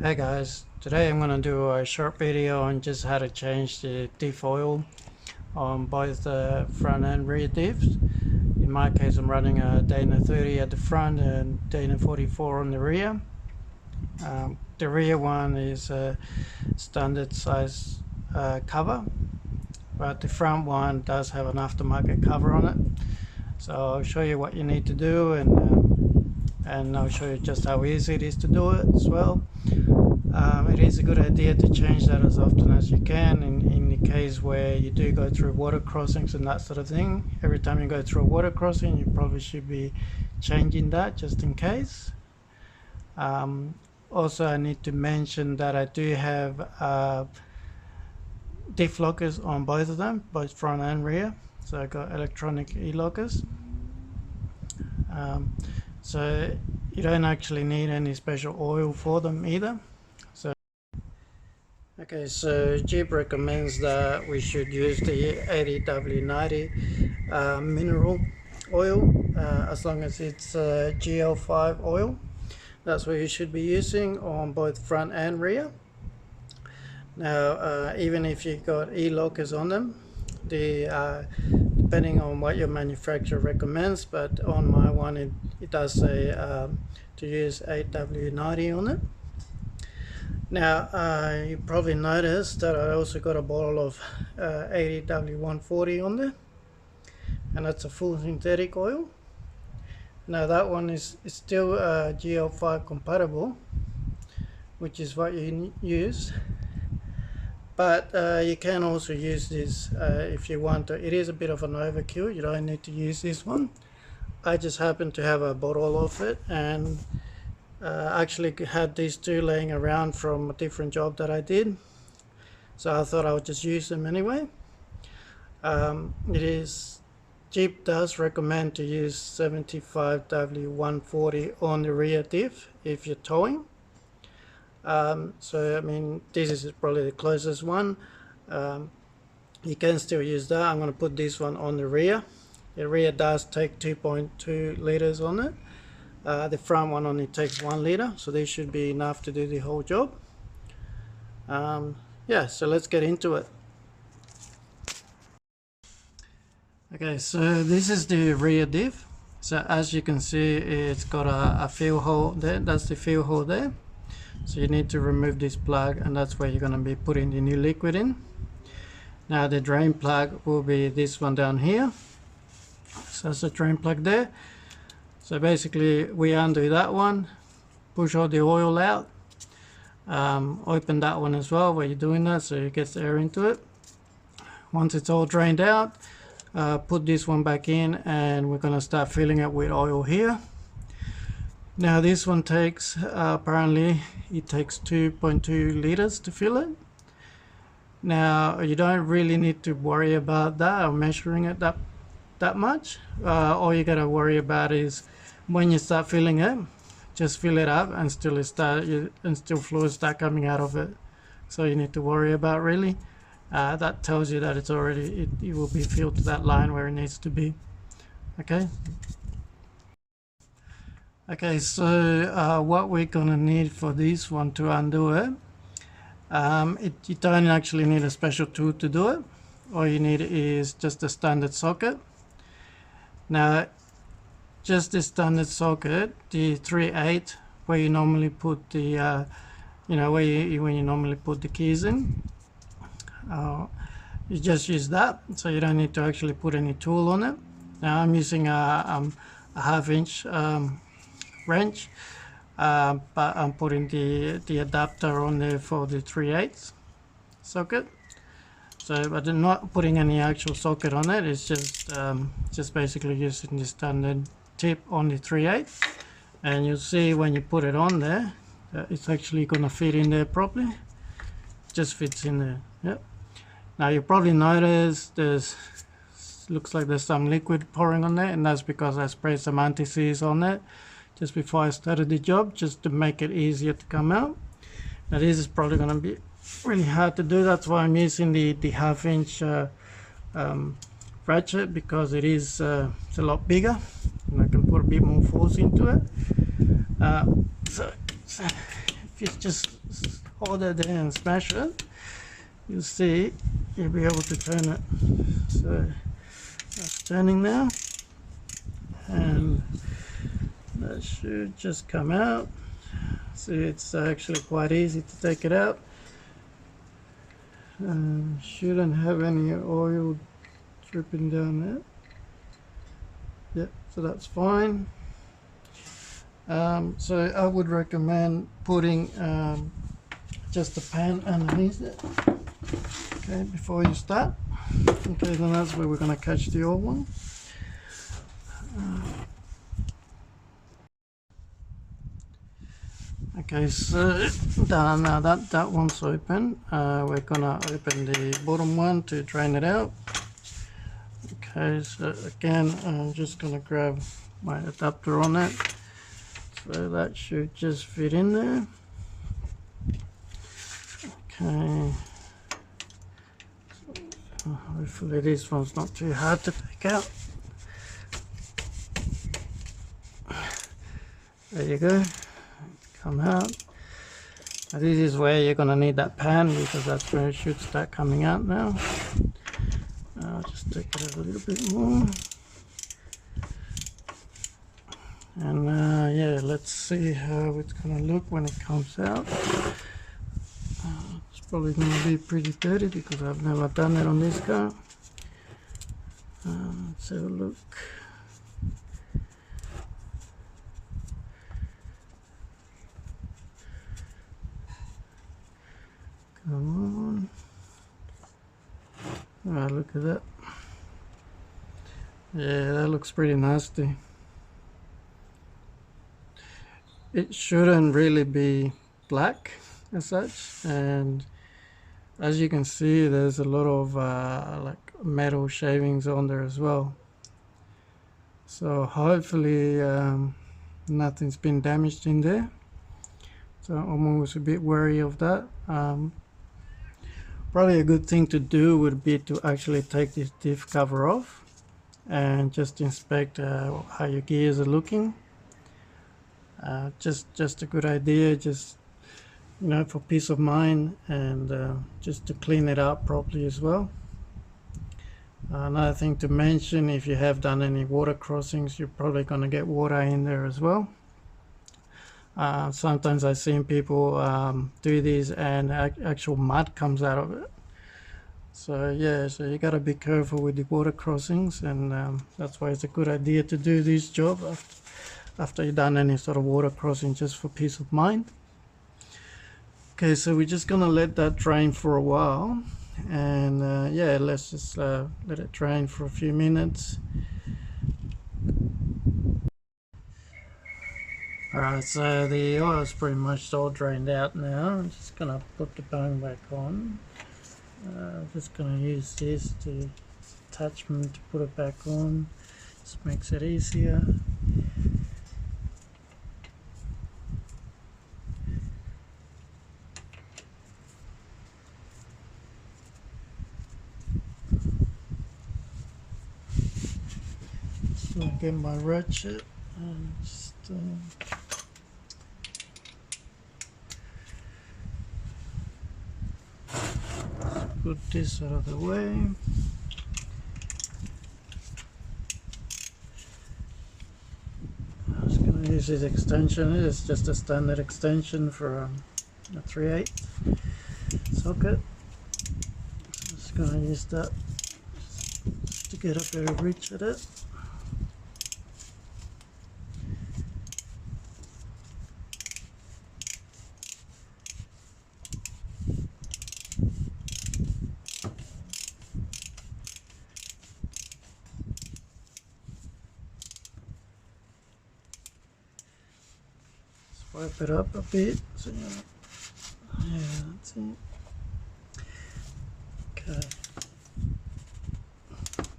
Hey guys, today I'm going to do a short video on just how to change the diff oil on both the front and rear diffs. In my case I'm running a Dana 30 at the front and Dana 44 on the rear. The rear one is a standard size cover, but the front one does have an aftermarket cover on it. So I'll show you what you need to do, and I'll show you just how easy it is to do it as well. It is a good idea to change that as often as you can in the case where you do go through water crossings and that sort of thing. Every time you go through a water crossing, you probably should be changing that just in case. Also, I need to mention that I do have diff lockers on both of them, both front and rear. So I got electronic e-lockers. So you don't actually need any special oil for them either. Okay, so Jeep recommends that we should use the 80W90 mineral oil, as long as it's GL5 oil. That's what you should be using on both front and rear. Now, even if you got e-lockers on them, depending on what your manufacturer recommends, but on my one it does say to use 8W90 on it. Now, you probably noticed that I also got a bottle of 80W140 on there, and that's a full synthetic oil. Now that one is still GL5 compatible, which is what you use, but you can also use this if you want to. It is a bit of an overkill. You don't need to use this one. I just happen to have a bottle of it, and actually had these two laying around from a different job that I did, so I thought I would just use them anyway. Jeep does recommend to use 75W140 on the rear diff if you're towing. So I mean, this is probably the closest one. You can still use that. I'm going to put this one on the rear. The rear does take 2.2 liters on it. The front one only takes 1 liter, so this should be enough to do the whole job. Yeah, so let's get into it. Okay, so this is the rear diff. So as you can see, it's got a fill hole there. That's the fill hole there. So you need to remove this plug, and that's where you're going to be putting the new liquid in. Now the drain plug will be this one down here. So that's the drain plug there. So basically we undo that one, push all the oil out, open that one as well while you're doing that so it gets air into it. Once it's all drained out, put this one back in, and we're going to start filling it with oil here. Now this one takes, apparently it takes 2.2 liters to fill it. Now you don't really need to worry about that or measuring it that much. All you gotta worry about is when you start filling it, just fill it up and still fluid start coming out of it. So you need to worry about really. That tells you that it's already, it will be filled to that line where it needs to be. Okay. Okay, so what we're gonna need for this one to undo it, you don't actually need a special tool to do it. All you need is just a standard socket. Now, just the standard socket, the 3/8, where you normally put the, when you normally put the keys in, you just use that, so you don't need to actually put any tool on it. Now I'm using a 1/2 inch wrench, but I'm putting the adapter on there for the 3/8 socket. So, but I'm not putting any actual socket on it. It's just basically using the standard tip on the 3/8, and you'll see when you put it on there, it's actually gonna fit in there properly. Just fits in there. Yep. Now you probably notice looks like there's some liquid pouring on there, and that's because I sprayed some anti-seize on it just before I started the job, just to make it easier to come out. Now this is probably gonna be really hard to do. That's why I'm using the 1/2 inch ratchet, because it's a lot bigger and I can put a bit more force into it. So if you just hold it there and smash it, you'll see you'll be able to turn it. So that's turning now, and that should just come out. See, it's actually quite easy to take it out. Shouldn't have any oil dripping down there. Yep, so that's fine. So I would recommend putting just a pan underneath it, okay, before you start. Okay, then that's where we're going to catch the old one. Okay, so now that one's open, we're gonna open the bottom one to drain it out. Okay, so again, I'm just gonna grab my adapter on it, so that should just fit in there. Okay, so hopefully this one's not too hard to take out. There you go. Come out. Now this is where you're going to need that pan, because that's where it should start coming out now. I'll just take it out a little bit more. And yeah, let's see how it's going to look when it comes out. It's probably going to be pretty dirty because I've never done it on this car. Let's have a look. Come on. Ah, look at that. Yeah, that looks pretty nasty. It shouldn't really be black as such, and as you can see, there's a lot of like metal shavings on there as well. So hopefully nothing's been damaged in there. So I'm always a bit wary of that. Probably a good thing to do would be to actually take this diff cover off and just inspect how your gears are looking. Just a good idea, just, you know, for peace of mind, and just to clean it up properly as well. Another thing to mention, if you have done any water crossings, you're probably going to get water in there as well. Sometimes I've seen people do these and actual mud comes out of it. So yeah, so you got to be careful with the water crossings, and that's why it's a good idea to do this job after you've done any sort of water crossing, just for peace of mind. Okay, so we're just gonna let that drain for a while, and yeah, let's just let it drain for a few minutes. Alright, so the oil's pretty much all drained out now. I'm just going to put the bone back on. I'm just going to use this to attachment to put it back on. Just makes it easier. So I'll get my ratchet and just put this out of the way. I'm just going to use this extension. It's just a standard extension for a 3/8 socket. So just going to use that just to get a better reach at it. Wipe it up a bit, so yeah, that's it. Okay,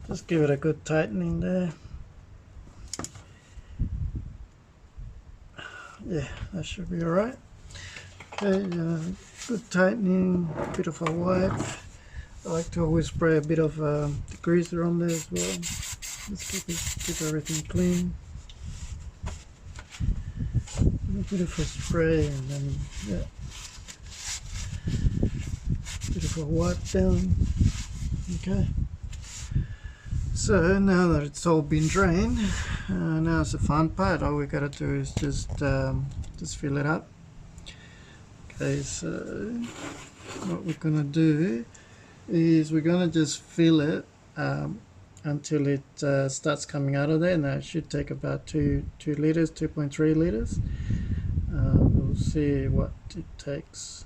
just give it a good tightening there. Yeah, that should be alright. Okay, good tightening, a bit of a wipe. I like to always spray a bit of degreaser on there as well. Just keep everything clean. bit of a spray and then yeah, bit of a wipe down. Okay, so now that it's all been drained, now it's the fun part. All we gotta do is just fill it up. Okay, so what we're gonna do is we're gonna just fill it until it starts coming out of there. Now it should take about 2 liters, 2.3 liters. We'll see what it takes.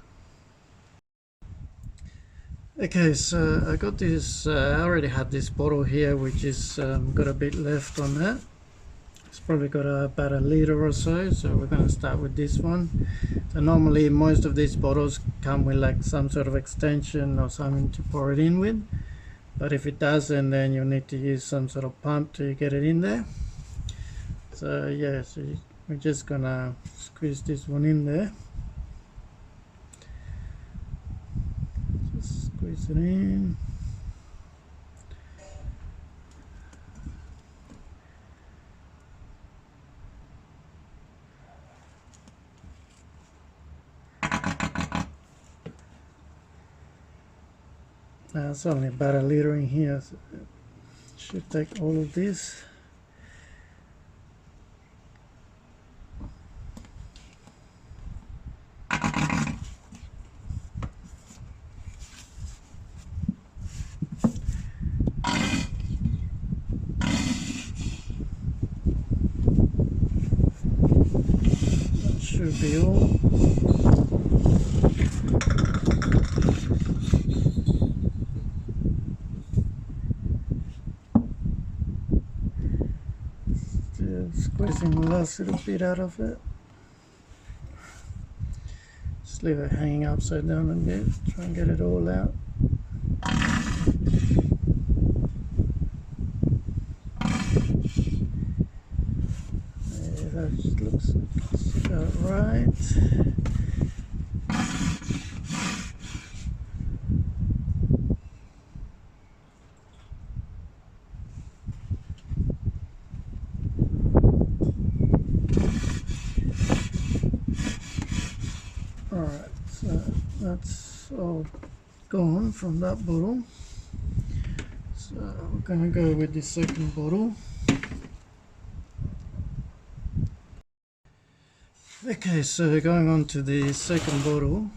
Okay, so I got this, I already had this bottle here which is got a bit left on that. It's probably got about a liter or so, so we're going to start with this one. So normally most of these bottles come with like some sort of extension or something to pour it in with, but if it doesn't, then you'll need to use some sort of pump to get it in there. So yeah, so we're just gonna squeeze this one in there. Just squeeze it in. Now it's only about a liter in here, so it should take all of this. That should be all. Squeezing the last little bit out of it. Just leave it hanging upside down a bit, try and get it all out. Yeah, that looks about right. Alright, so that's all gone from that bottle. So we're going to go with the second bottle. Okay, so going on to the second bottle.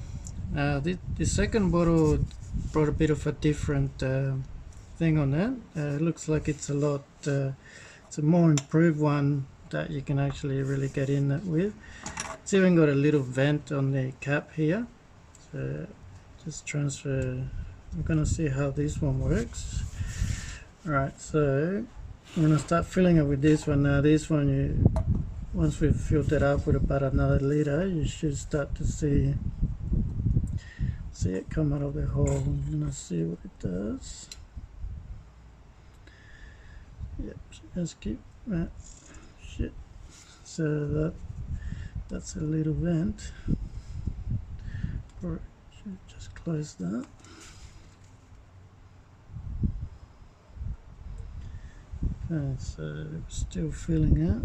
The second bottle brought a bit of a different thing on it. It looks like it's a lot, it's a more improved one that you can actually really get in it with. It's even got a little vent on the cap here, so just transfer. We're gonna see how this one works. Alright, so I'm gonna start filling it with this one. Now this one, once we've filled it up with about another liter, you should start to see it come out of the hole. I'm gonna see what it does. Yep, just keep that shit. So that's a little vent. Or should just close that. Okay, so still filling it.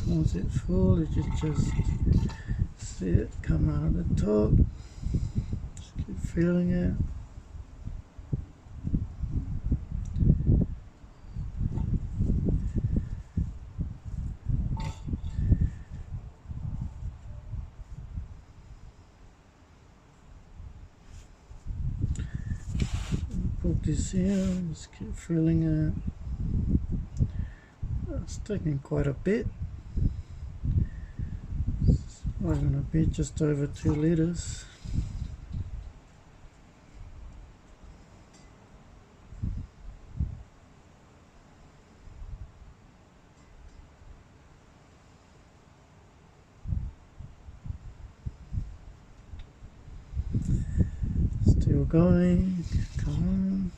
Once it's full, you should just see it come out of the top. Just keep filling it. Put this here, just keep filling it. It's taking quite a bit. It's probably going to be just over 2 liters. Still going, come on.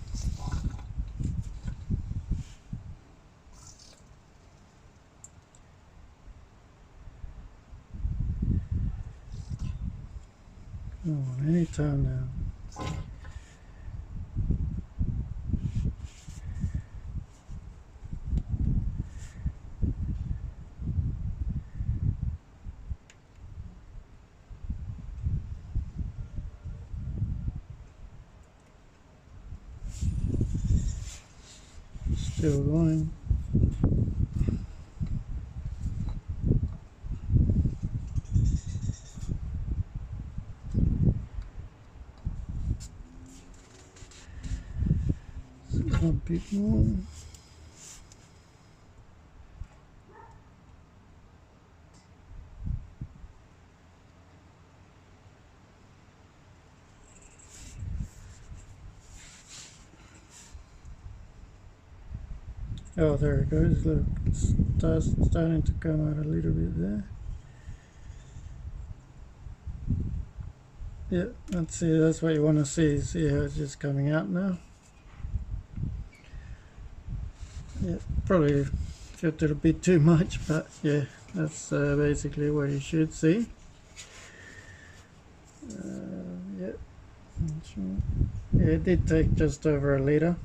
Come on, anytime now. still going. A bit more. Oh, there it goes. Look, it's starting to come out a little bit there. Yeah, let's see. That's what you want to see. See how it's just coming out now. Yeah, probably filtered a bit too much, but yeah, that's basically what you should see. Yeah, it did take just over a litre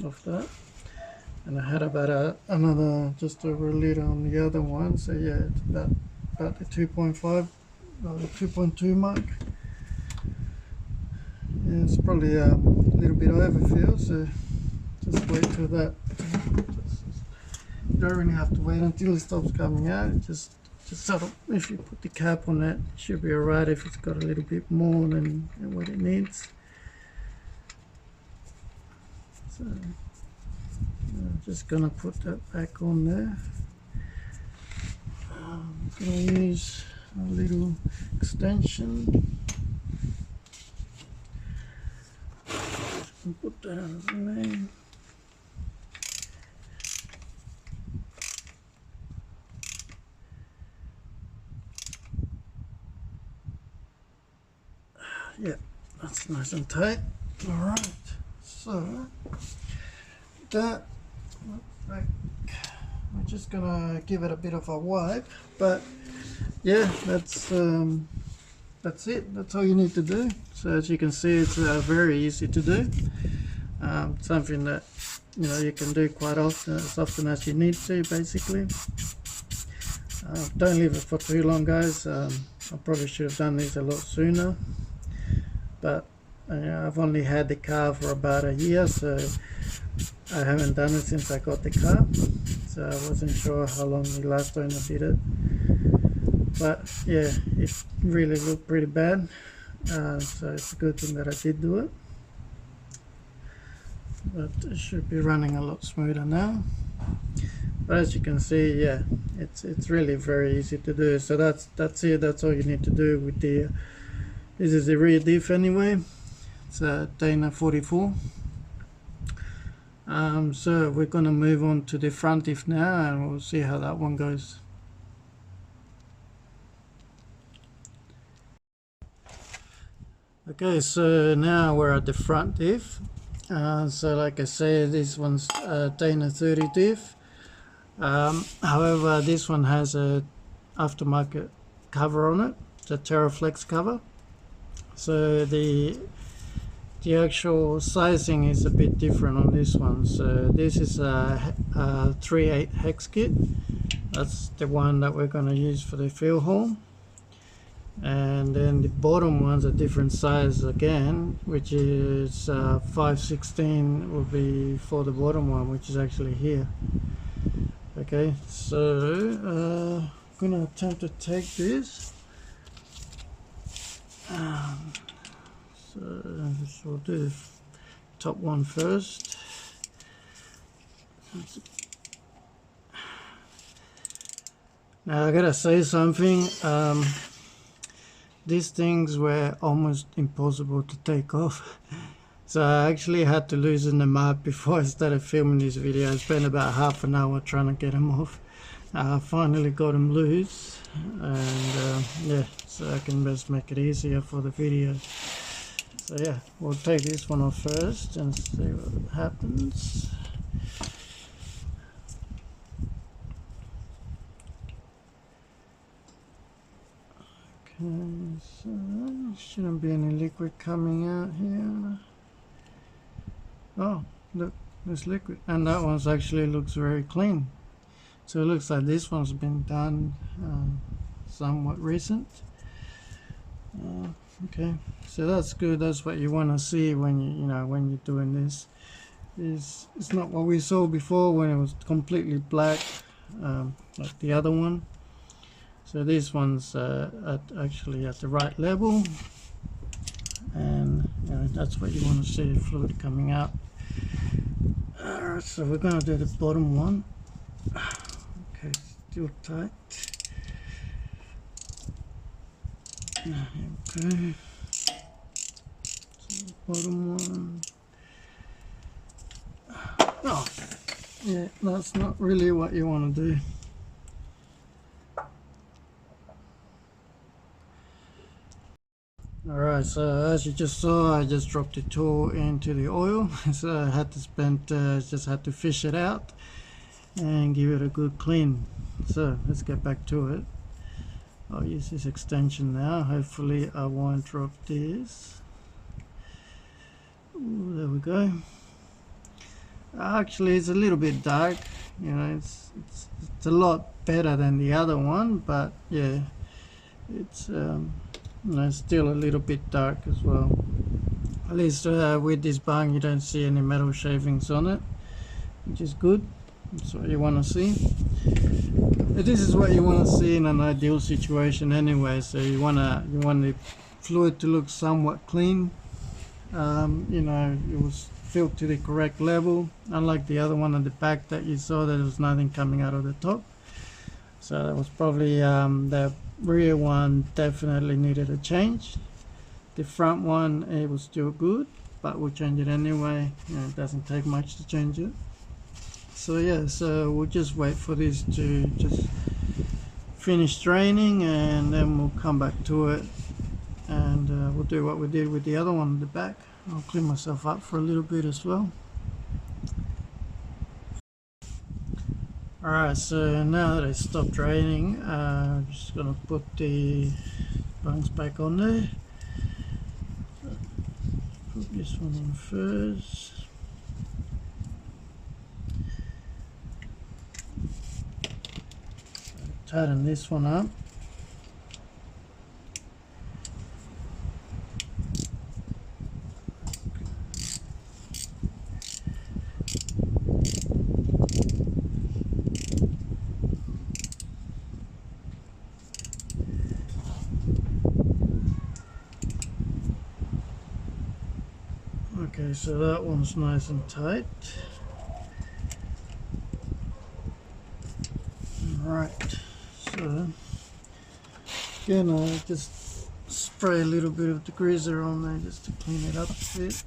of that, and I had about another just over a litre on the other one. So yeah, it's about the 2.5 or the 2.2 mark. Yeah, it's probably a little bit overfill, so just wait till that. You don't really have to wait until it stops coming out. Just sort of, if you put the cap on it, it should be alright if it's got a little bit more than what it needs. So I'm just gonna put that back on there. I'm gonna use a little extension. Put that on the name. Yeah, that's nice and tight. All right, so that we're just gonna give it a bit of a wipe, but yeah, that's it. That's all you need to do. So as you can see, it's very easy to do. Something that you can do quite often, as often as you need to, basically. Don't leave it for too long, guys. I probably should have done this a lot sooner, but I've only had the car for about a year, so I haven't done it since I got the car, so I wasn't sure how long the last owner did it. But yeah, it really looked pretty bad, so it's a good thing that I did do it. But it should be running a lot smoother now. But as you can see, yeah, it's really very easy to do. So that's it. That's all you need to do with the. This is the rear diff anyway. It's a Dana 44. So we're gonna move on to the front diff now, and we'll see how that one goes. Okay, so now we're at the front diff. So like I said, this one's Dana 30 diff. However, this one has a aftermarket cover on it. It's a TerraFlex cover. So the actual sizing is a bit different on this one. So this is a 3/8 hex kit. That's the one that we're going to use for the fill hole. And then the bottom one's a different size again, which is 5/16 will be for the bottom one, which is actually here. Okay, so I'm gonna attempt to take this. So this will do the top one first. Now I gotta say something. These things were almost impossible to take off. So I actually had to loosen them up before I started filming this video. I spent about half an hour trying to get them off. I finally got them loose, and yeah, so I can just make it easier for the video. So yeah, we'll take this one off first and see what happens. Okay, so shouldn't be any liquid coming out here. Oh, look, there's liquid, and that one's actually looks very clean. So it looks like this one's been done somewhat recent. Okay, so that's good. That's what you want to see when when you're doing this. it's not what we saw before when it was completely black, like the other one. So this one's actually at the right level, and that's what you want to see, fluid coming out. Alright, so we're going to do the bottom one. Okay, still tight. Okay, so the bottom one. Oh, yeah, that's not really what you want to do. Alright, so as you just saw, I just dropped the tool into the oil. So I had to just had to fish it out and give it a good clean. So let's get back to it. I'll use this extension now. Hopefully I won't drop this. Ooh, there we go. Actually, it's a little bit dark. It's a lot better than the other one, but yeah, it's still a little bit dark as well. At least with this bung you don't see any metal shavings on it, which is good. That's what you want to see. This is what you want to see in an ideal situation anyway. So you want the fluid to look somewhat clean. It was filled to the correct level, unlike the other one at the back that you saw, there was nothing coming out of the top. So that was probably the rear one definitely needed a change. The front one, it was still good, but we'll change it anyway. It doesn't take much to change it. So yeah, so we'll just wait for this to just finish draining, and then we'll come back to it, and we'll do what we did with the other one at the back. I'll clean myself up for a little bit as well. Alright, so now that it's stopped draining, I'm just going to put the bungs back on there. So put this one on first. So tighten this one up. Okay, so that one's nice and tight. Right, so again I just spray a little bit of degreaser on there just to clean it up a bit.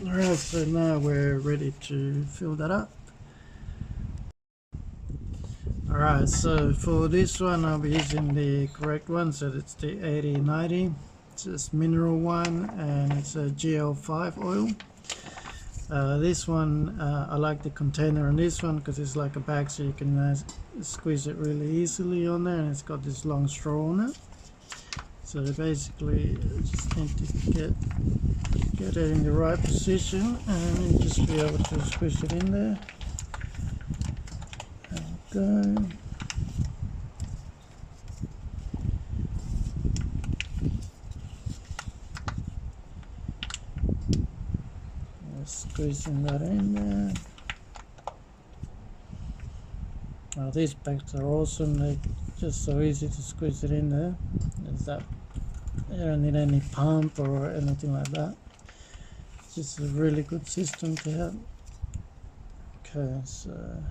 Alright, so now we're ready to fill that up. Alright, so for this one I'll be using the correct one, so it's the 8090. It's this mineral one, and it's a GL5 oil. This one, I like the container on this one because it's like a bag, so you can squeeze it really easily on there, and it's got this long straw on it. So basically you just need to get it in the right position, and you just be able to squish it in there. There we go. Squeezing that in there. Now these bags are awesome, they're just so easy to squeeze it in there. There's that, you don't need any pump or anything like that. It's just a really good system to have. Okay, so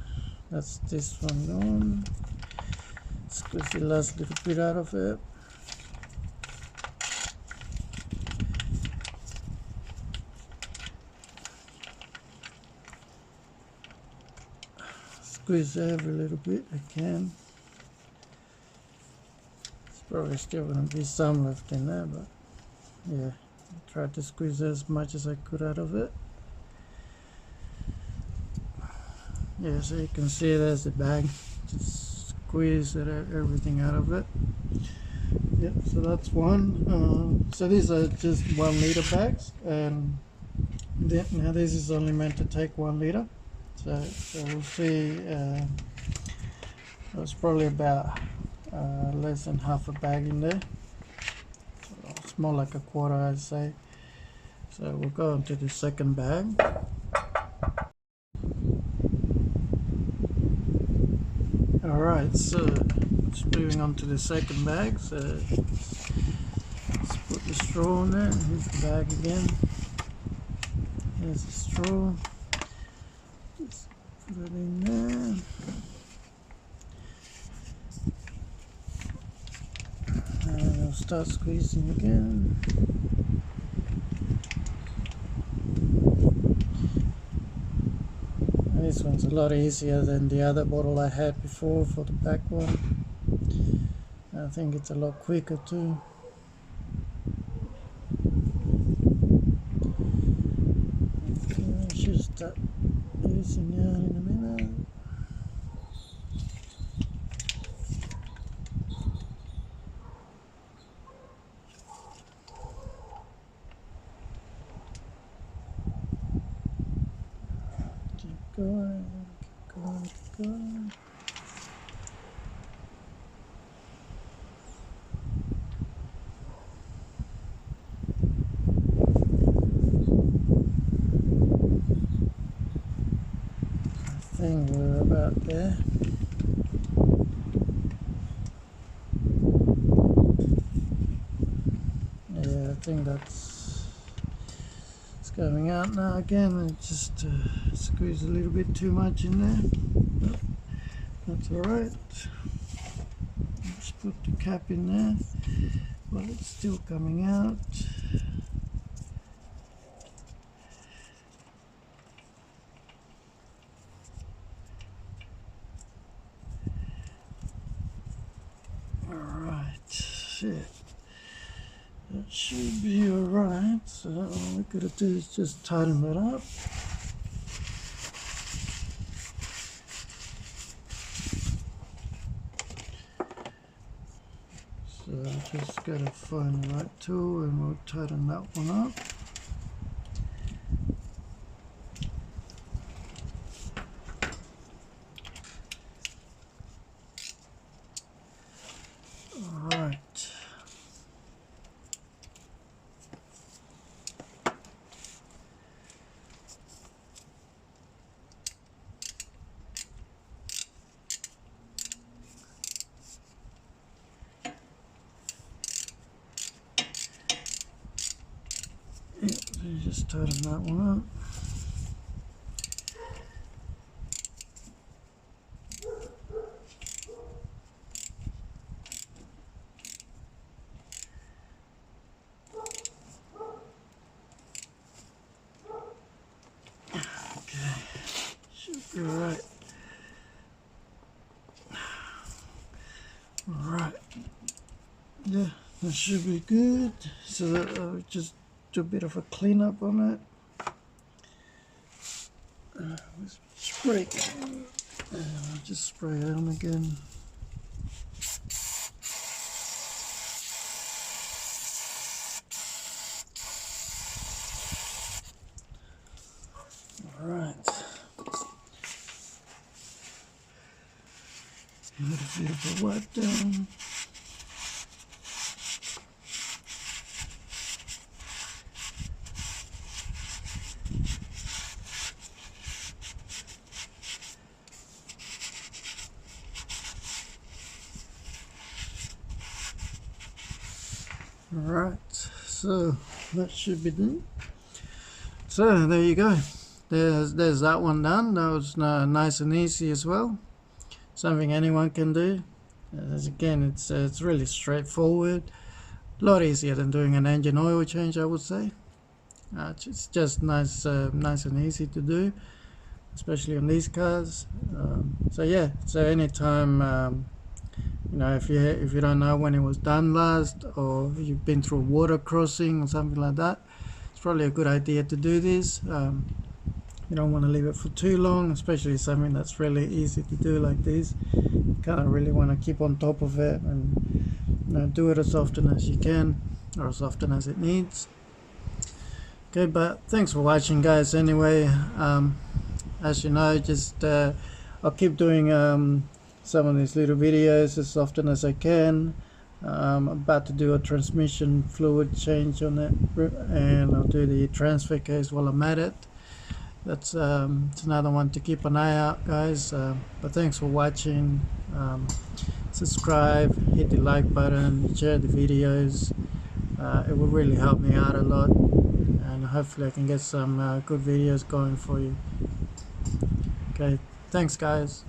that's this one gone. Squeeze the last little bit out of it. Squeeze every little bit I can. There's probably still going to be some left in there, but yeah, I tried to squeeze as much as I could out of it. Yeah, so you can see there's the bag. Just squeeze everything out of it. Yep, so that's one. So these are just 1 litre bags, and now this is only meant to take 1 litre. So we'll see. There's probably about less than half a bag in there. So it's more like a quarter, I'd say. So we'll go into the second bag. Alright, so just moving on to the second bag. So let's put the straw in there. Here's the bag again. Here's the straw. Just put it in there. And I'll start squeezing again. This one's a lot easier than the other bottle I had before for the back one. I think it's a lot quicker too. Okay, I should start using out in a minute. Keep going, keep going, keep going. I think we're about there. Yeah, I think it's going out now again. I just squeeze a little bit too much in there, but that's alright. Just put the cap in there while it's still coming out. Shit. That should be alright. So all we gotta do is just tighten that up. So just gotta find the right tool and we'll tighten that one up. Alright. Yep, so you just tighten that one up. Alright. Alright. Yeah, that should be good. So that I'll just do a bit of a cleanup on it. Spray. I'll just spray it on again. Alright. Give it a bit of a wipe down. Alright, so that should be done. So there you go. There's that one done. That was nice and easy as well. Something anyone can do. As again, it's really straightforward. A lot easier than doing an engine oil change, I would say. It's just nice and easy to do, especially on these cars. So yeah, so anytime you know, if you don't know when it was done last, or you've been through water crossing or something like that, it's probably a good idea to do this. You don't want to leave it for too long, especially something that's really easy to do like this. You kind of really want to keep on top of it and do it as often as you can, or as often as it needs. Okay, but thanks for watching, guys. Anyway, as you know, just I'll keep doing some of these little videos as often as I can. I'm about to do a transmission fluid change on it, and I'll do the transfer case while I'm at it. That's it's another one to keep an eye out, guys. But thanks for watching. Subscribe, hit the like button, share the videos. It will really help me out a lot, and hopefully I can get some good videos going for you. Okay, thanks, guys.